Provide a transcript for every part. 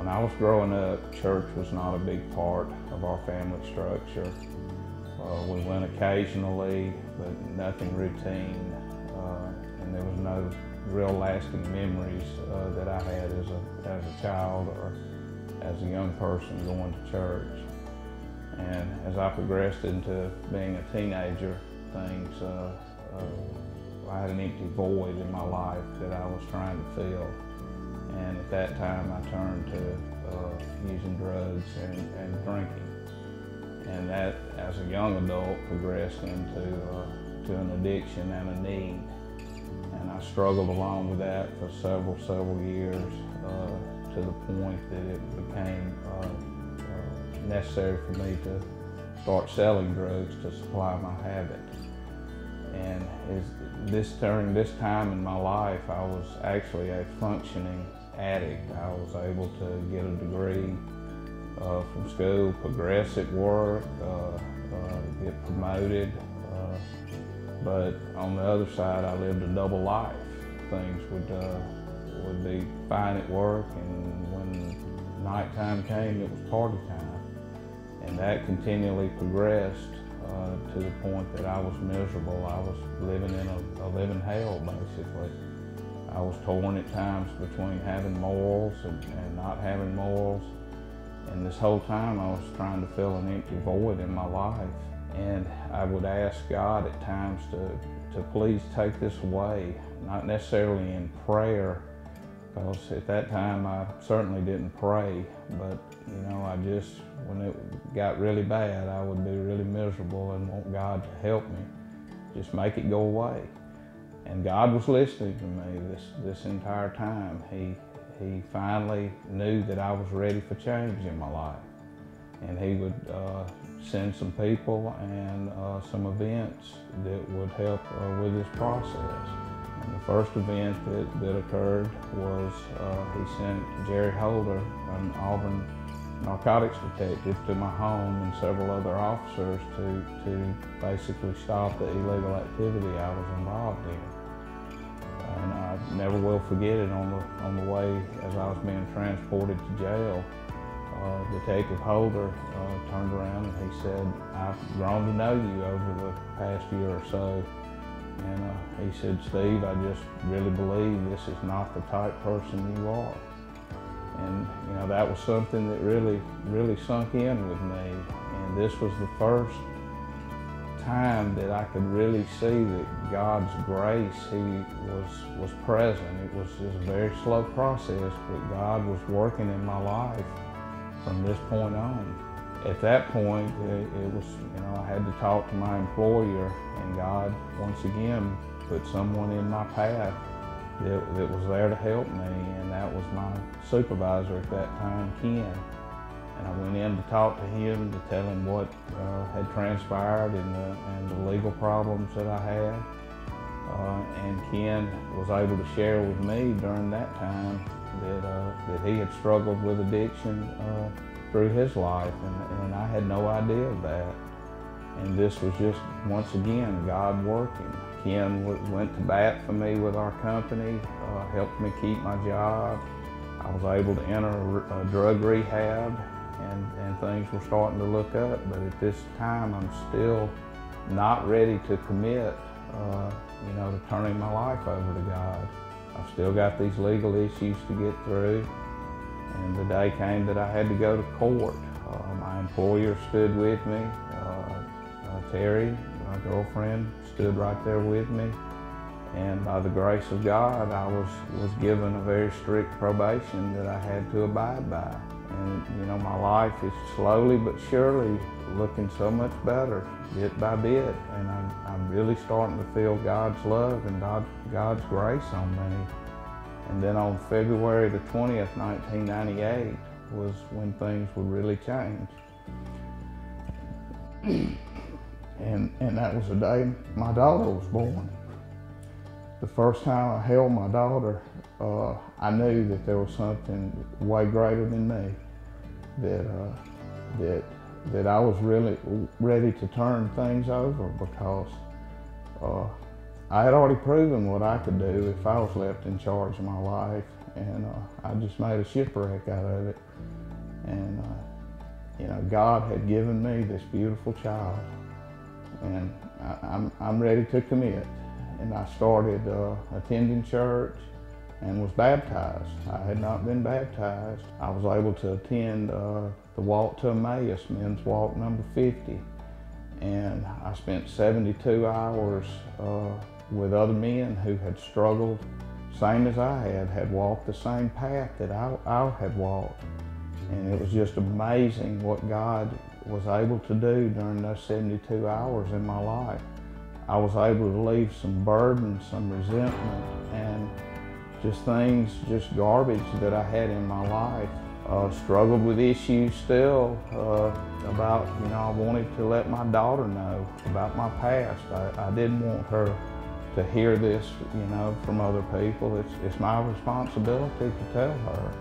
When I was growing up, church was not a big part of our family structure. We went occasionally, but nothing routine, and there was no real lasting memories that I had as a child or as a young person going to church. And as I progressed into being a teenager, I had an empty void in my life that I was trying to fill. And at that time, I turned to using drugs and drinking. And that, as a young adult, progressed into an addiction and a need. And I struggled along with that for several years to the point that it became necessary for me to start selling drugs to supply my habit. And during this time in my life, I was actually a functioning addict. I was able to get a degree from school, progress at work, get promoted, but on the other side, I lived a double life. Things would be fine at work, and when nighttime came, it was party time. And that continually progressed to the point that I was miserable. I was living in a living hell, basically. I was torn at times between having morals and not having morals. And this whole time I was trying to fill an empty void in my life. And I would ask God at times to please take this away, not necessarily in prayer, because at that time I certainly didn't pray, but when it got really bad, I would be really miserable and want God to help me, just make it go away. And God was listening to me this entire time. He finally knew that I was ready for change in my life. And he would send some people and some events that would help with this process. And the first event that occurred was he sent Jerry Holder, an Auburn narcotics detective, to my home and several other officers to basically stop the illegal activity I was involved in. And I never will forget it. On the way as I was being transported to jail, Detective Holder turned around and he said, "I've grown to know you over the past year or so." And he said, "Steve, I just really believe this is not the type person you are." And that was something that really sunk in with me. And this was the first time that I could really see that God's grace, He was present. It was just a very slow process, but God was working in my life from this point on. At that point, it was, I had to talk to my employer, and God once again put someone in my path that was there to help me, and that was my supervisor at that time, Ken. And I went in to talk to him to tell him what had transpired and the legal problems that I had. And Ken was able to share with me during that time that he had struggled with addiction through his life, and I had no idea of that. And this was just, once again, God working. Ken went to bat for me with our company, helped me keep my job. I was able to enter a drug rehab, and things were starting to look up. But at this time, I'm still not ready to commit, to turning my life over to God. I've still got these legal issues to get through. And the day came that I had to go to court. My employer stood with me. Terry, my girlfriend, stood right there with me. And by the grace of God, I was given a very strict probation that I had to abide by. And my life is slowly but surely looking so much better, bit by bit. And I'm really starting to feel God's love and God's grace on me. And then on February the 20th, 1998 was when things would really change. And that was the day my daughter was born. The first time I held my daughter, I knew that there was something way greater than me, that I was really ready to turn things over, because I had already proven what I could do if I was left in charge of my life. and I just made a shipwreck out of it. And you know, God had given me this beautiful child, and I'm ready to commit. And I started attending church and was baptized. I had not been baptized. I was able to attend the Walk to Emmaus, men's walk number 50. And I spent 72 hours with other men who had struggled, same as I had walked the same path that I had walked. And it was just amazing what God was able to do during those 72 hours in my life. I was able to leave some burden, some resentment, and just things, just garbage that I had in my life. Struggled with issues still about, you know, I wanted to let my daughter know about my past. I didn't want her to hear this, you know, from other people. It's my responsibility to tell her.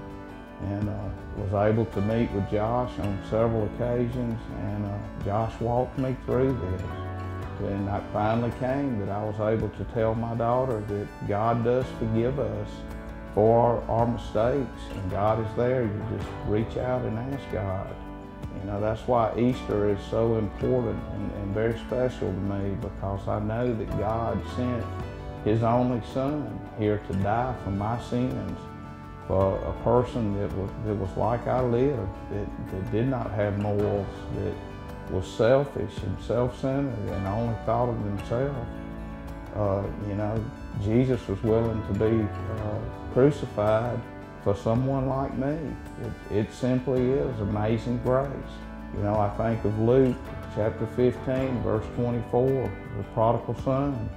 And was able to meet with Josh on several occasions, and Josh walked me through this. And that finally came that I was able to tell my daughter that God does forgive us for our mistakes, and God is there. You just reach out and ask God. You know, that's why Easter is so important and very special to me, because I know that God sent His only Son here to die for my sins, for a person that was like I lived, that did not have morals, that was selfish and self-centered and only thought of themselves. You know, Jesus was willing to be crucified for someone like me. It simply is amazing grace. You know, I think of Luke chapter 15, verse 24, the prodigal son.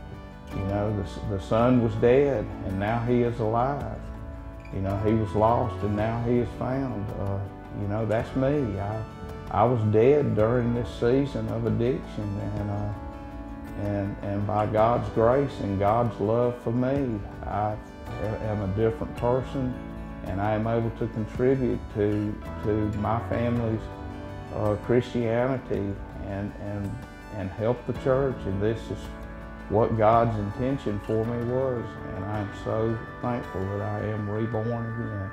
You know, the son was dead and now he is alive. You know, he was lost and now he is found. You know, that's me. I was dead during this season of addiction, and by God's grace and God's love for me, I am a different person, and I am able to contribute to my family's Christianity and help the church. And this is what God's intention for me was, and I am so thankful that I am reborn again.